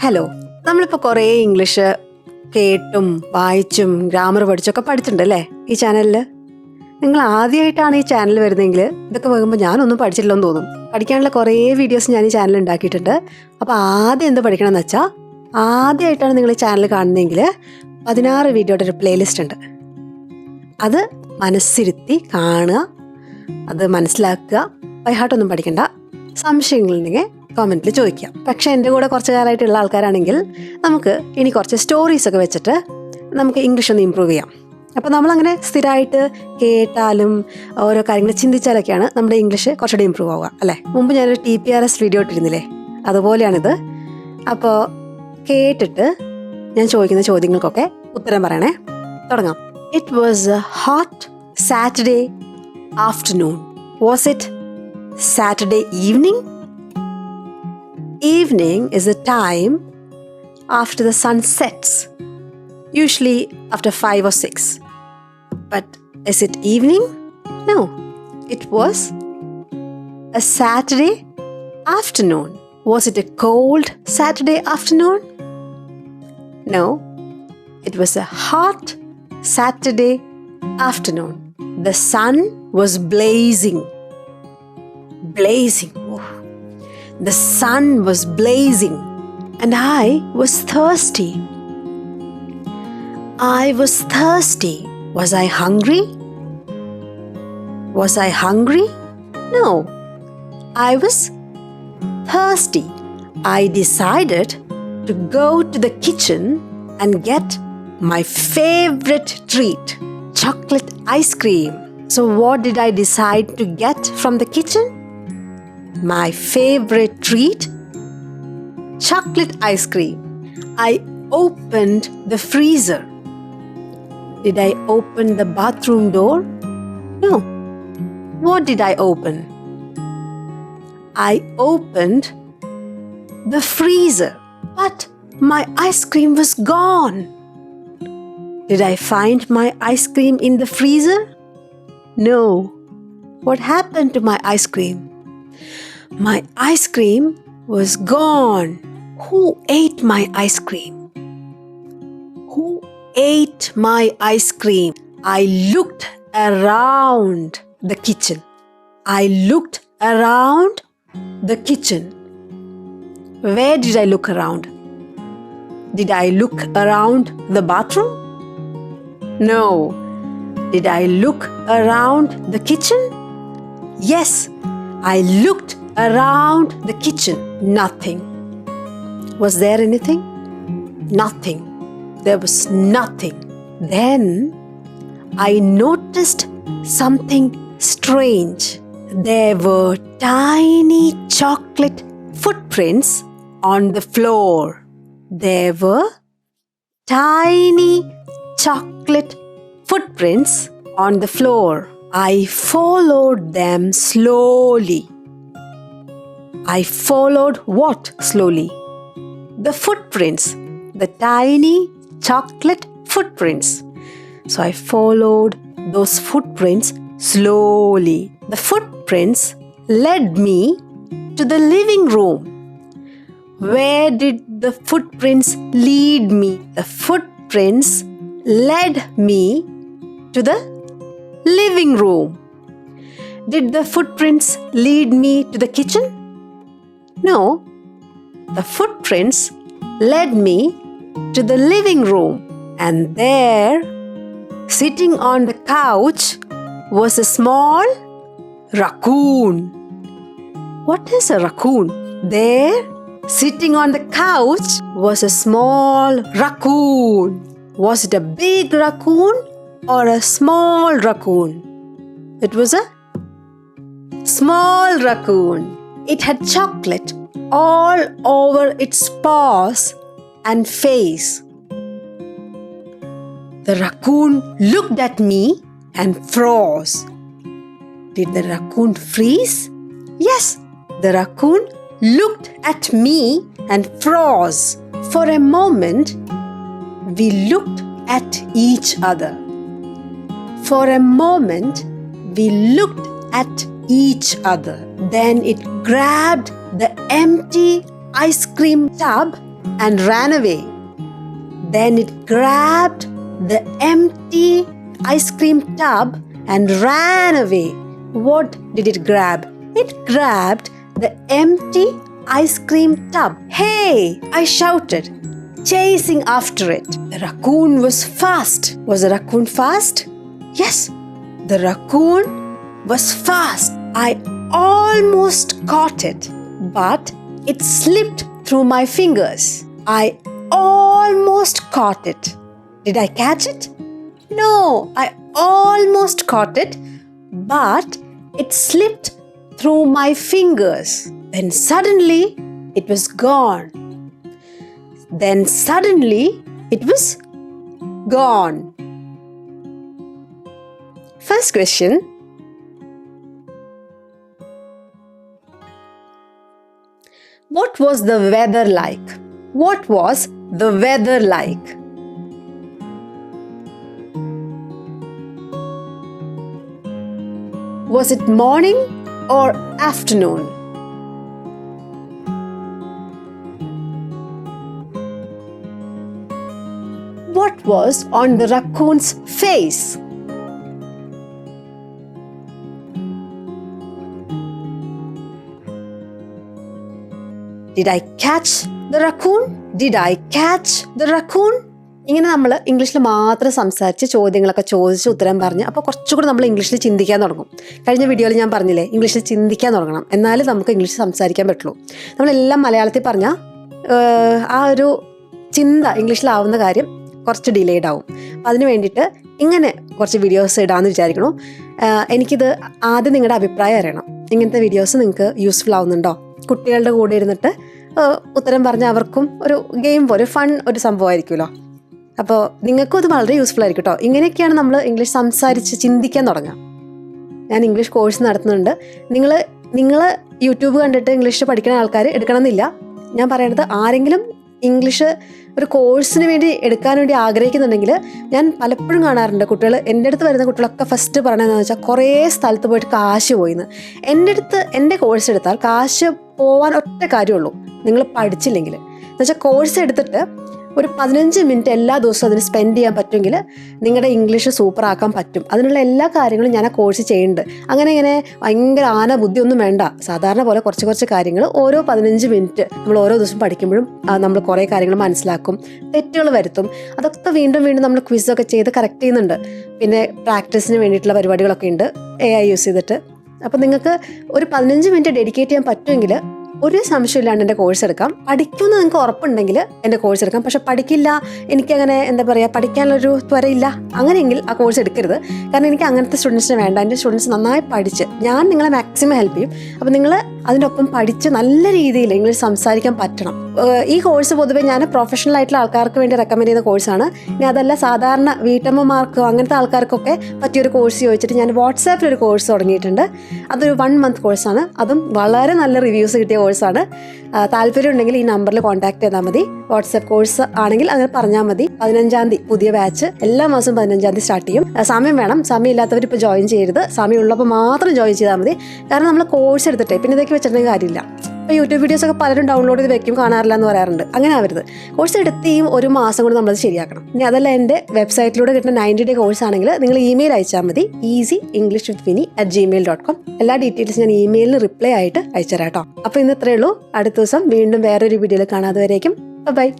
Hello, നമ്മളിപ്പോൾ കുറേ English കേട്ടും വായിച്ചും ഗ്രാമർ പഠിച്ചൊക്കെ പഠിച്ചിട്ടുണ്ടല്ലേ ഈ ചാനലിൽ. നിങ്ങൾ ആദ്യമായിട്ടാണ് ഈ ചാനൽ വരുന്നതെങ്കിൽ ഇതൊക്കെ വരുമ്പോൾ ഞാനൊന്നും പഠിച്ചിട്ടില്ലെന്ന് തോന്നും. പഠിക്കാനുള്ള കുറേ വീഡിയോസ് ഞാൻ ഈ ചാനൽ ഉണ്ടാക്കിയിട്ടുണ്ട്. അപ്പോൾ ആദ്യം എന്ത് പഠിക്കണമെന്ന് വെച്ചാൽ, ആദ്യമായിട്ടാണ് നിങ്ങൾ ഈ ചാനൽ കാണുന്നതെങ്കിൽ 16 വീഡിയോയുടെ ഒരു പ്ലേലിസ്റ്റ് ഉണ്ട്. അത് മനസ്സിരുത്തി കാണുക, അത് മനസ്സിലാക്കുക. ബൈഹാർട്ടൊന്നും പഠിക്കണ്ട. സംശയങ്ങളുണ്ടെങ്കിൽ കമൻറ്റിൽ ചോദിക്കാം. പക്ഷേ എൻ്റെ കൂടെ കുറച്ച് കാലമായിട്ടുള്ള ആൾക്കാരാണെങ്കിൽ നമുക്ക് ഇനി കുറച്ച് സ്റ്റോറീസൊക്കെ വെച്ചിട്ട് നമുക്ക് ഇംഗ്ലീഷ് ഒന്ന് ഇമ്പ്രൂവ് ചെയ്യാം. അപ്പോൾ നമ്മളങ്ങനെ സ്ഥിരമായിട്ട് കേട്ടാലും ഓരോ കാര്യങ്ങൾ ചിന്തിച്ചാലൊക്കെയാണ് നമ്മുടെ ഇംഗ്ലീഷ് കുറച്ചുകൂടി ഇമ്പ്രൂവ് ആവുക, അല്ലേ? മുമ്പ് ഞാനൊരു TPRS വീഡിയോ ഇട്ടിരുന്നില്ലേ, അതുപോലെയാണിത്. അപ്പോൾ കേട്ടിട്ട് ഞാൻ ചോദിക്കുന്ന ചോദ്യങ്ങൾക്കൊക്കെ ഉത്തരം പറയണേ. തുടങ്ങാം. It was A hot Saturday afternoon. Was it Saturday evening? Evening is a time after the sun sets, usually after 5 or 6. But is it evening? No, it was a Saturday afternoon. Was it a cold Saturday afternoon? No, it was a hot Saturday afternoon. The sun was blazing. Blazing. Oh. The sun was blazing and I was thirsty. I was thirsty. Was I hungry? Was I hungry? No, I was thirsty. I decided to go to the kitchen and get my favorite treat, chocolate ice cream. So what did I decide to get from the kitchen? My favorite treat, chocolate ice cream. I opened the freezer. Did I open the bathroom door? No. What did I open? I opened the freezer, but my ice cream was gone. Did I find my ice cream in the freezer? No. What happened to my ice cream? My ice cream was gone. Who ate my ice cream? Who ate my ice cream? I looked around the kitchen. I looked around the kitchen. Where did I look around? Did I look around the bathroom? No. Did I look around the kitchen? Yes, I looked around the kitchen. Nothing. Was there anything? Nothing. There was nothing. Then I noticed something strange. There were tiny chocolate footprints on the floor. There were tiny chocolate footprints on the floor. I followed them slowly. I followed what slowly? The footprints, the tiny chocolate footprints. So I followed those footprints slowly. The footprints led me to the living room. Where did the footprints lead me? The footprints led me to the living room. Did the footprints lead me to the kitchen? No, the footprints led me to the living room, and there, sitting on the couch, was a small raccoon. What is a raccoon? There, sitting on the couch, was a small raccoon. Was it a big raccoon or a small raccoon? It was a small raccoon. It had chocolate all over its paws and face. The raccoon looked at me and froze. Did the raccoon freeze? Yes, the raccoon looked at me and froze. For a moment, we looked at each other. For a moment, we looked at each other. Then it grabbed the empty ice cream tub and ran away. Then it grabbed the empty ice cream tub and ran away. What did it grab? It grabbed the empty ice cream tub. Hey! I shouted, chasing after it. The raccoon was fast. Was the raccoon fast? Yes, the raccoon was fast. I almost caught it, but it slipped through my fingers. I almost caught it. Did I catch it? No, I almost caught it, but it slipped through my fingers. Then suddenly it was gone. Then suddenly it was gone. First question. What was the weather like? What was the weather like? Was it morning or afternoon? What was on the raccoon's face? Did I catch the raccoon? Did I catch the raccoon? ഇങ്ങനെ നമ്മൾ ഇംഗ്ലീഷിൽ മാത്രം സംസാരിച്ച് ചോദ്യങ്ങളൊക്കെ ചോദിച്ച് ഉത്തരം പറഞ്ഞ് അപ്പോൾ കുറച്ചുകൂടി നമ്മൾ ഇംഗ്ലീഷിൽ ചിന്തിക്കാൻ തുടങ്ങും. കഴിഞ്ഞ വീഡിയോയിൽ ഞാൻ പറഞ്ഞില്ലേ, ഇംഗ്ലീഷിൽ ചിന്തിക്കാൻ തുടങ്ങണം, എന്നാലും നമുക്ക് ഇംഗ്ലീഷ് സംസാരിക്കാൻ പറ്റുള്ളൂ. നമ്മളെല്ലാം മലയാളത്തിൽ പറഞ്ഞാൽ ആ ഒരു ചിന്ത ഇംഗ്ലീഷിലാവുന്ന കാര്യം കുറച്ച് ഡിലേഡ് ആവും. അപ്പം അതിന് വേണ്ടിയിട്ട് ഇങ്ങനെ കുറച്ച് വീഡിയോസ് ഇടാമെന്ന് വിചാരിക്കണു. എനിക്കിത് ആദ്യം നിങ്ങളുടെ അഭിപ്രായം അറിയണം. ഇങ്ങനത്തെ വീഡിയോസ് നിങ്ങൾക്ക് യൂസ്ഫുൾ ആവുന്നുണ്ടോ? കുട്ടികളുടെ കൂടെ ഇരുന്നിട്ട് ഉത്തരം പറഞ്ഞാൽ അവർക്കും ഒരു ഗെയിം പോലെ ഫൺ ഒരു സംഭവമായിരിക്കുമല്ലോ. അപ്പോൾ നിങ്ങൾക്കും ഇത് വളരെ യൂസ്ഫുൾ ആയിരിക്കും കേട്ടോ. ഇങ്ങനെയൊക്കെയാണ് നമ്മൾ ഇംഗ്ലീഷ് സംസാരിച്ച് ചിന്തിക്കാൻ തുടങ്ങുക. ഞാൻ ഇംഗ്ലീഷ് കോഴ്സ് നടത്തുന്നുണ്ട്. നിങ്ങൾ യൂട്യൂബ് കണ്ടിട്ട് ഇംഗ്ലീഷ് പഠിക്കുന്ന ആൾക്കാർ എടുക്കണമെന്നില്ല. ഞാൻ പറയണത് ആരെങ്കിലും ഇംഗ്ലീഷ് ഒരു കോഴ്സിന് വേണ്ടി എടുക്കാൻ വേണ്ടി ആഗ്രഹിക്കുന്നുണ്ടെങ്കിൽ ഞാൻ പലപ്പോഴും കാണാറുണ്ട് കുട്ടികൾ, എൻ്റെ അടുത്ത് വരുന്ന കുട്ടികളൊക്കെ ഫസ്റ്റ് പറയണതെന്ന് വെച്ചാൽ കുറേ സ്ഥലത്ത് പോയിട്ട് കാശ് പോയിന്ന്. എൻ്റെ കോഴ്സ് എടുത്താൽ കാശ് പോവാൻ ഒറ്റ കാര്യമുള്ളൂ, നിങ്ങൾ പഠിച്ചില്ലെങ്കിൽ. എന്നുവെച്ചാൽ കോഴ്സ് എടുത്തിട്ട് ഒരു 15 മിനിറ്റ് എല്ലാ ദിവസവും അതിന് സ്പെൻഡ് ചെയ്യാൻ പറ്റുമെങ്കിൽ നിങ്ങളുടെ ഇംഗ്ലീഷ് സൂപ്പർ ആക്കാൻ പറ്റും. അതിനുള്ള എല്ലാ കാര്യങ്ങളും ഞാൻ ആ കോഴ്സ് ചെയ്യുന്നുണ്ട്. അങ്ങനെ ഇങ്ങനെ ഭയങ്കര ആന ബുദ്ധിയൊന്നും വേണ്ട. സാധാരണ പോലെ കുറച്ച് കാര്യങ്ങൾ ഓരോ 15 മിനിറ്റ് നമ്മൾ ഓരോ ദിവസം പഠിക്കുമ്പോഴും നമ്മൾ കുറേ കാര്യങ്ങൾ മനസ്സിലാക്കും, തെറ്റുകൾ വരുത്തും. അതൊക്കെ വീണ്ടും നമ്മൾ ക്വിസൊക്കെ ചെയ്ത് കറക്റ്റ് ചെയ്യുന്നുണ്ട്. പിന്നെ പ്രാക്ടീസിന് വേണ്ടിയിട്ടുള്ള പരിപാടികളൊക്കെ ഉണ്ട് AI യൂസ് ചെയ്തിട്ട്. അപ്പോൾ നിങ്ങൾക്ക് ഒരു 15 മിനിറ്റ് ഡെഡിക്കേറ്റ് ചെയ്യാൻ പറ്റുമെങ്കിൽ ഒരു സംശയമില്ലാണ്ട് എൻ്റെ കോഴ്സ് എടുക്കാം. പഠിക്കുമെന്ന് നിങ്ങൾക്ക് ഉറപ്പുണ്ടെങ്കിൽ എൻ്റെ കോഴ്സ് എടുക്കാം. പക്ഷെ പഠിക്കില്ല, എനിക്കങ്ങനെ പഠിക്കാനുള്ളൊരു ത്വരയില്ല, അങ്ങനെയെങ്കിൽ ആ കോഴ്സ് എടുക്കരുത്. കാരണം എനിക്ക് അങ്ങനത്തെ സ്റ്റുഡൻസിനെ വേണ്ട. എൻ്റെ സ്റ്റുഡൻസ് നന്നായി പഠിച്ച് ഞാൻ നിങ്ങളെ മാക്സിമം ഹെൽപ്പ് ചെയ്യും. അപ്പോൾ നിങ്ങൾ അതിൻ്റെ ഒപ്പം പഠിച്ച് നല്ല രീതിയിൽ ഇംഗ്ലീഷ് സംസാരിക്കാൻ പറ്റണം. ഈ കോഴ്സ് പൊതുവെ ഞാൻ പ്രൊഫഷണൽ ആയിട്ടുള്ള ആൾക്കാർക്ക് വേണ്ടി റെക്കമെൻഡ് ചെയ്യുന്ന കോഴ്സാണ്. ഇനി അതല്ല സാധാരണ വീട്ടമ്മമാർക്കോ അങ്ങനത്തെ ആൾക്കാർക്കൊക്കെ പറ്റിയൊരു കോഴ്സ് ചോദിച്ചിട്ട് ഞാൻ വാട്സാപ്പിൽ ഒരു കോഴ്സ് തുടങ്ങിയിട്ടുണ്ട്. അതൊരു 1 മന്ത് കോഴ്സാണ്. അതും വളരെ നല്ല റിവ്യൂസ് കിട്ടിയ കോഴ്സാണ്. താല്പര്യം ഉണ്ടെങ്കിൽ ഈ നമ്പറിൽ കോൺടാക്ട് ചെയ്താൽ മതി. വാട്സാപ്പ് കോഴ്സ് ആണെങ്കിൽ അങ്ങനെ പറഞ്ഞാൽ മതി. 15-ാം തീയതി പുതിയ ബാച്ച് എല്ലാ മാസവും 15-ാം തീയതി സ്റ്റാർട്ട് ചെയ്യും. സമയം വേണം, സമയം ഇല്ലാത്തവർ ഇപ്പോൾ ജോയിൻ ചെയ്യരുത്. സമയം ഉള്ളപ്പോൾ മാത്രം ജോയിൻ ചെയ്താൽ മതി. കാരണം നമ്മൾ കോഴ്സ് എടുത്തിട്ടേ പിന്നെ ഇതൊക്കെ വെച്ചിട്ടുണ്ടെങ്കിൽ കാര്യമില്ല. ഇപ്പോൾ യൂട്യൂബ് വീഡിയോസൊക്കെ പലരും ഡൗൺലോഡ് ചെയ്ത് വെക്കും, കാണാറില്ല എന്ന് പറയാറുണ്ട്. അങ്ങനെ ആവരുത്. കോഴ്സ് എടുത്ത് ഈ ഒരു മാസം കൊണ്ട് നമ്മളത് ശരിയാക്കണം. ഇനി അതല്ല എൻ്റെ വെബ്സൈറ്റിലൂടെ കിട്ടുന്ന 90 ഡേ കോഴ്സ് ആണെങ്കിൽ നിങ്ങൾ ഇമെയിൽ അയച്ചാൽ മതി, easyenglishwithvinny@gmail.com. എല്ലാ ഡീറ്റെയിൽസ് ഞാൻ ഇമെയിലിന് റിപ്ലൈ ആയിട്ട് അയച്ചുതരാം കേട്ടോ. അപ്പോൾ ഇന്ന് ഇത്രയേ ഉള്ളൂ. അടുത്ത ദിവസം വീണ്ടും വേറൊരു വീഡിയോയിൽ കാണാതെ വരേക്കും. ബൈ.